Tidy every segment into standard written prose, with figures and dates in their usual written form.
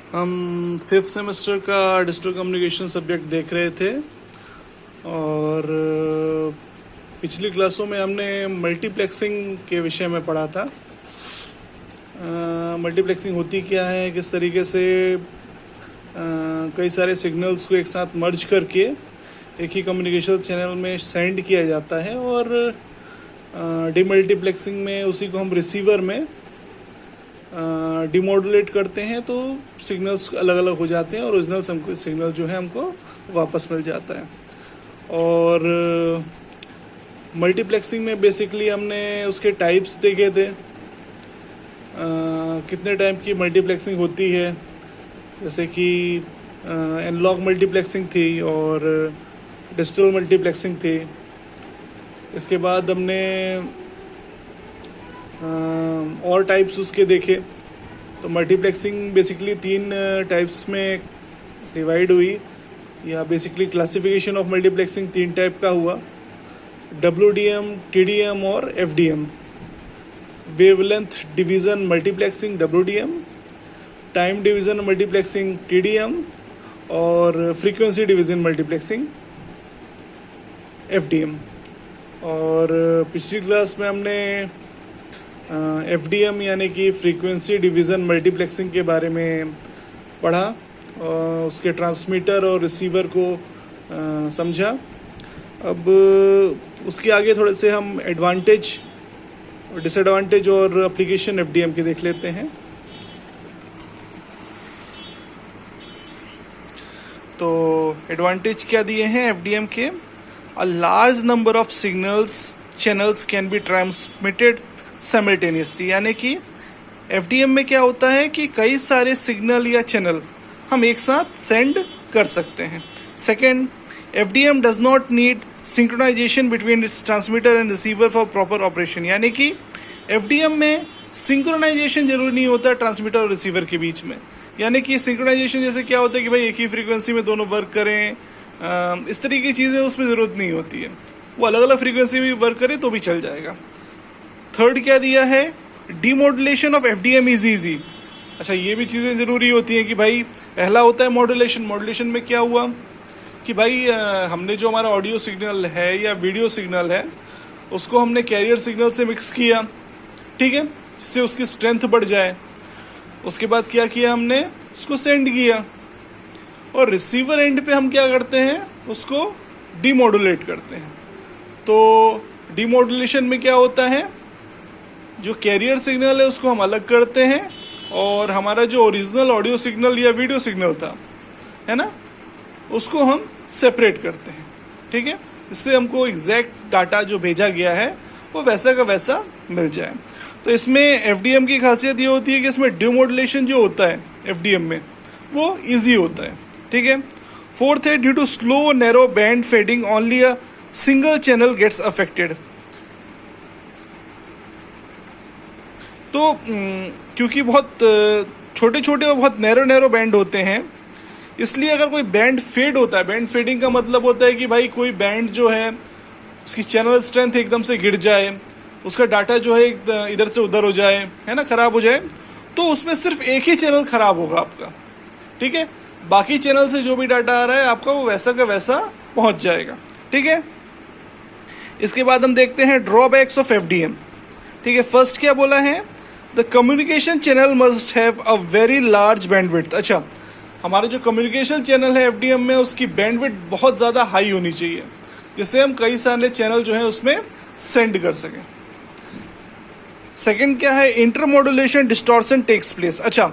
हम fifth semester का digital communication subject देख रहे थे और पिछली क्लासों में हमने मल्टीप्लेक्सिंग के विषय में पढ़ा था। मल्टीप्लेक्सिंग होती क्या है, किस तरीके से कई सारे सिग्नल्स को एक साथ मर्ज करके एक ही कम्युनिकेशन चैनल में सेंड किया जाता है और डीमल्टीप्लेक्सिंग में उसी को हम रिसीवर में डिमॉड्यूलेट करते हैं तो सिग्नल्स अलग अलग हो जाते हैं और ओरिजिनल सिग्नल जो है हमको वापस मिल जाता है। और मल्टीप्लेक्सिंग में बेसिकली हमने उसके टाइप्स देखे थे, कितने टाइप की मल्टीप्लेक्सिंग होती है, जैसे कि एनालॉग मल्टीप्लेक्सिंग थी और डिजिटल मल्टीप्लेक्सिंग थी। इसके बाद हमने और टाइप्स उसके देखे। तो मल्टीप्लेक्सिंग बेसिकली 3 टाइप्स में डिवाइड हुई, या basically classification of multiplexing 3 type का हुआ, WDM, TDM और FDM। Wavelength division multiplexing WDM, time division multiplexing TDM और फ्रीक्वेंसी डिवीज़न मल्टीप्लेक्सिंग FDM। और पिछली क्लास में हमने FDM यानी कि फ्रीक्वेंसी डिवीज़न मल्टीप्लेक्सिंग के बारे में पढ़ा और उसके ट्रांसमीटर और रिसीवर को समझा। अब उसके आगे थोड़े से हम एडवांटेज, डिसएडवांटेज और एप्लीकेशन FDM के देख लेते हैं। तो एडवांटेज क्या दिए हैं FDM के? A large number of signals channels can be transmitted simultaneously, यानी कि FDM में क्या होता है कि कई सारे सिग्नल या चैनल हम एक साथ सेंड कर सकते हैं। Second, FDM does not need synchronization between its transmitter and receiver for proper operation, यानी कि FDM में सिंक्रोनाइजेशन जरूरी नहीं होता ट्रांसमीटर और रिसीवर के बीच में। यानी कि सिंक्रोनाइजेशन जैसे क्या होता है कि भाई एक ही फ्रीक्वेंसी में दोनों वर्क करें, इस तरीके की चीज़ें उसमें ज़रूरत नहीं होती है। वो अलग अलग फ्रीक्वेंसी में वर्क करे तो भी चल जाएगा। थर्ड क्या दिया है? Demodulation of FDM is easy. अच्छा, ये भी चीज़ें ज़रूरी होती हैं कि भाई पहला होता है मॉड्यूलेशन। मॉड्यूलेशन में क्या हुआ कि भाई हमने जो हमारा ऑडियो सिग्नल है या वीडियो सिग्नल है उसको हमने कैरियर सिग्नल से मिक्स किया, ठीक है, जिससे उसकी स्ट्रेंथ बढ़ जाए। उसके बाद क्या किया हमने, उसको सेंड किया और रिसीवर एंड पे हम क्या करते हैं, उसको डीमॉड्यूलेट करते हैं। तो डीमॉड्यूलेशन में क्या होता है, जो कैरियर सिग्नल है उसको हम अलग करते हैं और हमारा जो ओरिजिनल ऑडियो सिग्नल या वीडियो सिग्नल था, है ना, उसको हम सेपरेट करते हैं, ठीक है, इससे हमको एग्जैक्ट डाटा जो भेजा गया है वो वैसा का वैसा मिल जाए। तो इसमें FDM की खासियत ये होती है कि इसमें डीमॉड्यूलेशन जो होता है FDM में वो इजी होता है, ठीक है। फोर्थ है, due to slow narrow band fading only a single channel gets affected. तो क्योंकि बहुत छोटे छोटे और बहुत नैरो बैंड होते हैं, इसलिए अगर कोई बैंड फेड होता है, बैंड फेडिंग का मतलब होता है कि भाई कोई बैंड जो है उसकी चैनल स्ट्रेंथ एकदम से गिर जाए, उसका डाटा जो है इधर से उधर हो जाए, है ना, खराब हो जाए, तो उसमें सिर्फ एक ही चैनल खराब होगा आपका, ठीक है। बाकी चैनल से जो भी डाटा आ रहा है आपका वो वैसा का वैसा पहुंच जाएगा, ठीक है। इसके बाद हम देखते हैं ड्रॉबैक्स ऑफ FDM, ठीक है। फर्स्ट क्या बोला है, the communication channel must have a very large bandwidth. अच्छा, हमारा जो कम्युनिकेशन चैनल है FDM में उसकी बैंडविड्थ बहुत ज़्यादा हाई होनी चाहिए, जिससे हम कई सारे चैनल जो है उसमें सेंड कर सकें। सेकंड क्या है, इंटरमॉड्यूलेशन डिस्टॉर्शन टेक्स प्लेस। अच्छा,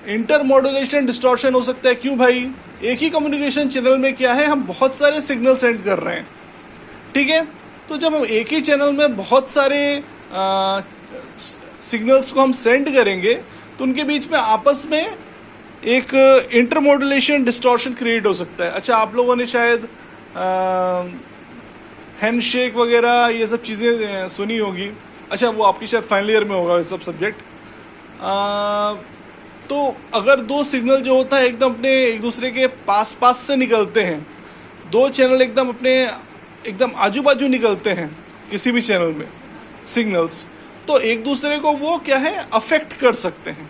इंटरमॉड्यूलेशन डिस्टॉर्शन हो सकता है, क्यों भाई, एक ही कम्युनिकेशन चैनल में क्या है, हम बहुत सारे सिग्नल सेंड कर रहे हैं, ठीक है। तो जब हम एक ही चैनल में बहुत सारे सिग्नल्स को हम सेंड करेंगे तो उनके बीच में आपस में एक इंटरमॉड्यूलेशन डिस्टॉर्शन क्रिएट हो सकता है। अच्छा, आप लोगों ने शायद हैंडशेक वगैरह ये सब चीज़ें सुनी होगी। अच्छा, वो आपकी शायद फाइनल ईयर में होगा ये सब सब्जेक्ट। तो अगर दो सिग्नल जो होता है एकदम अपने एक दूसरे के पास पास से निकलते हैं, दो चैनल एकदम अपने एकदम आजू बाजू निकलते हैं किसी भी चैनल में सिग्नल्स, तो एक दूसरे को वो क्या है अफेक्ट कर सकते हैं,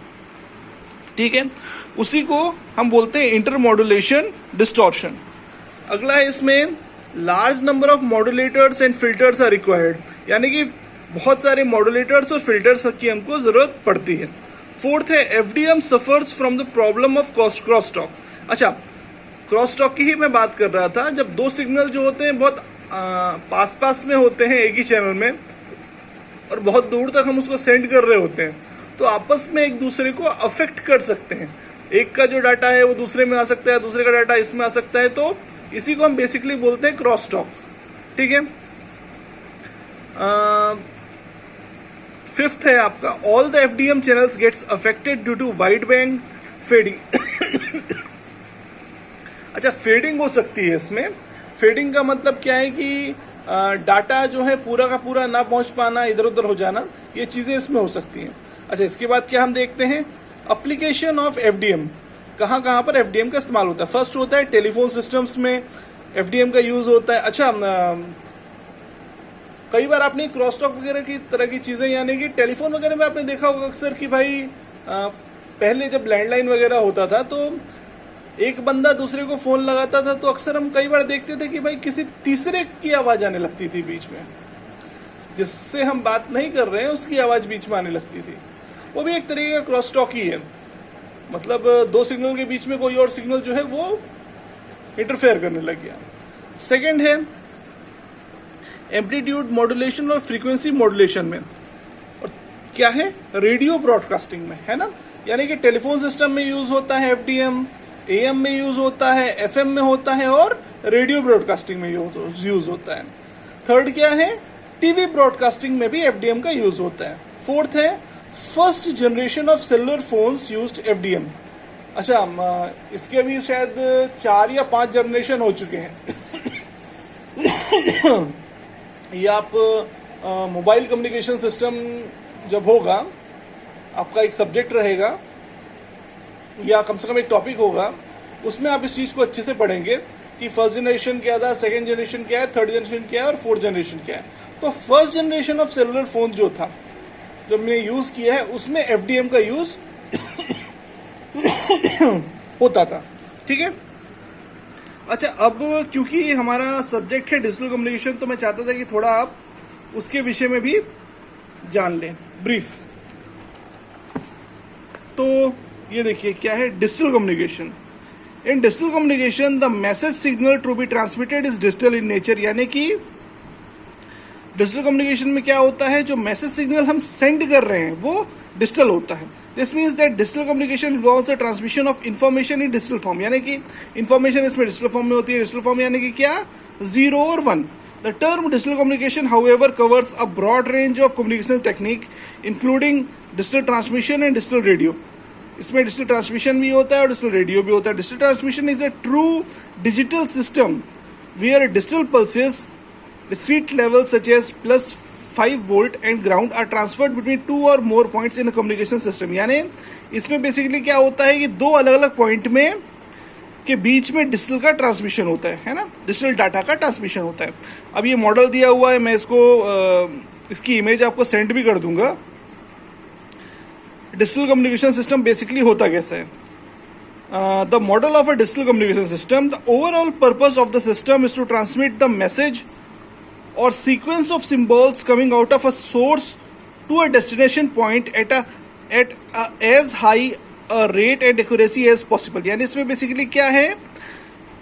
ठीक है, उसी को हम बोलते हैं इंटरमॉड्यूलेशन डिस्टॉर्शन। अगला है इसमें large number of modulators and filters are required, यानी कि बहुत सारे मॉड्यूलेटर्स और फिल्टर्स की हमको जरूरत पड़ती है। फोर्थ है FDM suffers from the problem of cross talk. अच्छा, क्रॉस टॉक की ही मैं बात कर रहा था, जब दो सिग्नल जो होते हैं बहुत पास पास में होते हैं एक ही चैनल में और बहुत दूर तक हम उसको सेंड कर रहे होते हैं, तो आपस में एक दूसरे को अफेक्ट कर सकते हैं। एक का जो डाटा है वो दूसरे में आ सकता है, दूसरे का डाटा इसमें आ सकता है, तो इसी को हम बेसिकली बोलते हैं क्रॉस टॉक। ठीक है, फिफ्थ है आपका all the FDM channels gets affected due to wide band fading. अच्छा, फेडिंग हो सकती है इसमें। फेडिंग का मतलब क्या है कि डाटा जो है पूरा का पूरा ना पहुंच पाना, इधर उधर हो जाना, ये चीजें इसमें हो सकती हैं। अच्छा, इसके बाद क्या हम देखते हैं, एप्लीकेशन ऑफ एफडीएम, कहाँ कहाँ पर एफडीएम का इस्तेमाल होता है। फर्स्ट होता है टेलीफोन सिस्टम्स में एफडीएम का यूज होता है। अच्छा, कई बार आपने क्रॉस टॉक वगैरह की तरह की चीजें, यानी कि टेलीफोन वगैरह में आपने देखा होगा अक्सर कि भाई पहले जब लैंडलाइन वगैरह होता था तो एक बंदा दूसरे को फोन लगाता था, तो अक्सर हम कई बार देखते थे कि भाई किसी तीसरे की आवाज आने लगती थी बीच में, जिससे हम बात नहीं कर रहे हैं उसकी आवाज बीच में आने लगती थी। वो भी एक तरीके का क्रॉस टॉक ही है, मतलब दो सिग्नल के बीच में कोई और सिग्नल जो है वो इंटरफेयर करने लग गया। सेकेंड है एम्पलीट्यूड मॉड्यूलेशन और फ्रीक्वेंसी मॉड्यूलेशन में, और क्या है रेडियो ब्रॉडकास्टिंग में, है ना, यानी कि टेलीफोन सिस्टम में यूज होता है एफडीएम, एएम में यूज होता है, एफएम में होता है और रेडियो ब्रॉडकास्टिंग में यूज होता है। थर्ड क्या है, टीवी ब्रॉडकास्टिंग में भी एफडीएम का यूज होता है। फोर्थ है first generation of cellular phones used FDM. अच्छा, इसके अभी शायद 4 या 5 जनरेशन हो चुके हैं। ये आप मोबाइल कम्युनिकेशन सिस्टम जब होगा, आपका एक सब्जेक्ट रहेगा या कम से कम एक टॉपिक होगा, उसमें आप इस चीज को अच्छे से पढ़ेंगे कि फर्स्ट जनरेशन क्या था, सेकंड जनरेशन क्या है, थर्ड जनरेशन क्या है और फोर्थ जनरेशन क्या है। तो first generation of cellular phone जो था, जो हमने यूज किया है, उसमें एफडीएम का यूज होता था। ठीक है, अच्छा, अब क्योंकि हमारा सब्जेक्ट है डिजिटल कम्युनिकेशन, तो मैं चाहता था कि थोड़ा आप उसके विषय में भी जान लें ब्रीफ। तो ये देखिए क्या है digital communication. In digital communication the message signal to be transmitted is digital in nature, यानी कि डिजिटल कम्युनिकेशन में क्या होता है, जो मैसेज सिग्नल हम सेंड कर रहे हैं वो डिजिटल होता है। This means that digital communication involves the transmission of information in digital form, यानी कि इन्फॉर्मेशन इसमें डिजिटल फॉर्म में होती है। डिजिटल फॉर्म यानी कि क्या, 0 और 1। The term digital communication however covers a broad range of communication technique including digital transmission and digital radio. इसमें डिजिटल ट्रांसमिशन भी होता है और डिजिटल रेडियो भी होता है। Digital transmission is a true digital system where digital pulses discrete levels such as +5 volt and ground are transferred between 2 or more points in a communication system। यानी इसमें basically क्या होता है कि दो अलग अलग पॉइंट में के बीच में डिजिटल का ट्रांसमिशन होता है ना, डिजिटल डाटा का ट्रांसमिशन होता है। अब ये मॉडल दिया हुआ है, मैं इसको इसकी इमेज आपको सेंड भी कर दूंगा। डिजिटल कम्युनिकेशन सिस्टम बेसिकली होता कैसा है, the model of a digital communication system, the overall purpose of the system is to transmit the message or sequence of symbols coming out of a source to a destination point at as high a rate and accuracy as possible। यानी इसमें basically क्या है,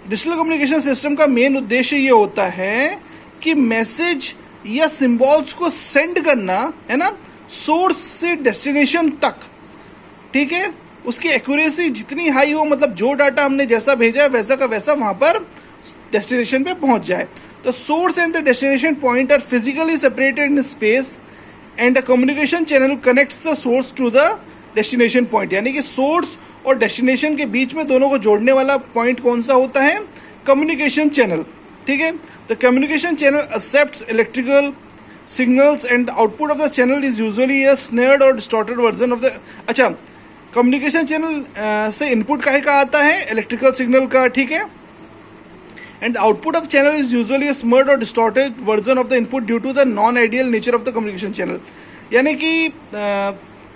digital communication system का main उद्देश्य ये होता है कि मैसेज या सिंबल्स को सेंड करना, है ना, सोर्स से डेस्टिनेशन तक, ठीक है, उसकी एक्यूरेसी जितनी हाई हो, मतलब जो डाटा हमने जैसा भेजा है वैसा का वैसा वहां पर डेस्टिनेशन पे पहुंच जाए। The source and the destination point are physically separated in space and a communication channel connects the source to the destination point। यानी कि सोर्स और डेस्टिनेशन के बीच में दोनों को जोड़ने वाला पॉइंट कौन सा होता है, कम्युनिकेशन चैनल। ठीक है, the communication channel accepts electrical signals and the output of the channel is usually a snared और डिस्टॉर्टेड वर्जन ऑफ द। अच्छा, कम्युनिकेशन चैनल से इनपुट काहे का आता है, इलेक्ट्रिकल सिग्नल का, ठीक है, and the output of channel is usually a smurred or distorted version of the input due to the non-ideal nature of the communication channel। यानी कि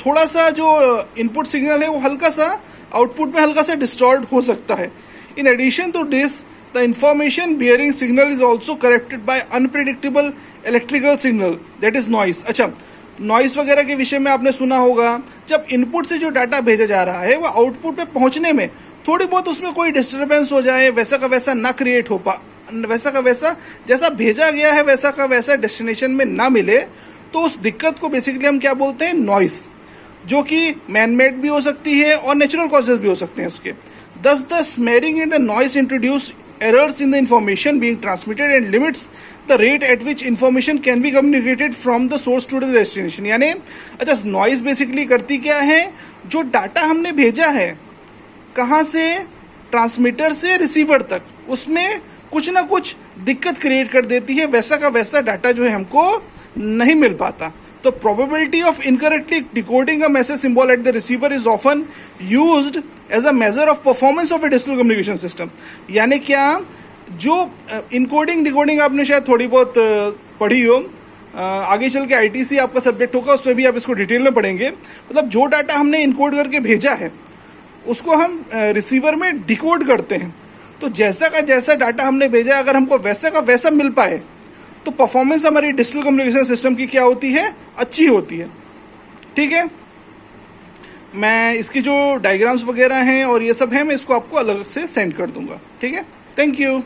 थोड़ा सा जो इनपुट सिग्नल है वो हल्का सा आउटपुट में हल्का सा डिस्टॉर्ट हो सकता है. In addition to this the information bearing signal is also corrected by unpredictable electrical signal that is noise. अच्छा, नॉइस वगैरह के विषय में आपने सुना होगा. जब इनपुट से जो डाटा भेजा जा रहा है वो आउटपुट पे पहुंचने में थोड़ी बहुत उसमें कोई डिस्टर्बेंस हो जाए, वैसा का वैसा ना क्रिएट हो वैसा का वैसा जैसा भेजा गया है वैसा का वैसा डेस्टिनेशन में ना मिले, तो उस दिक्कत को बेसिकली हम क्या बोलते हैं, नॉइस, जो कि मैन मेड भी हो सकती है और नेचुरल कॉजेज भी हो सकते हैं उसके. दस the smearing in the noise introduce errors in the information being transmitted and limits the rate at which information can be communicated from the source to the destination. यानी अच्छा, नॉइस बेसिकली करती क्या है, जो डाटा हमने भेजा है कहाँ से, ट्रांसमीटर से रिसीवर तक, उसमें कुछ ना कुछ दिक्कत क्रिएट कर देती है, वैसा का वैसा डाटा जो है हमको नहीं मिल पाता. तो probability of incorrectly decoding a message symbol at the receiver is often used as a measure of performance of a digital communication system. यानी क्या, जो इनकोडिंग डिकोडिंग आपने शायद थोड़ी बहुत पढ़ी हो, आगे चल के आईटीसी आपका सब्जेक्ट होगा, उसमें भी आप इसको डिटेल में पढ़ेंगे. मतलब जो डाटा हमने इनकोड करके भेजा है उसको हम रिसीवर में डिकोड करते हैं. तो जैसा का जैसा डाटा हमने भेजा है अगर हमको वैसा का वैसा मिल पाए तो परफॉर्मेंस हमारी डिजिटल कम्युनिकेशन सिस्टम की क्या होती है, अच्छी होती है. ठीक है, मैं इसकी जो डायग्राम्स वगैरह हैं और ये सब है मैं इसको आपको अलग से सेंड कर दूंगा. ठीक है, थैंक यू.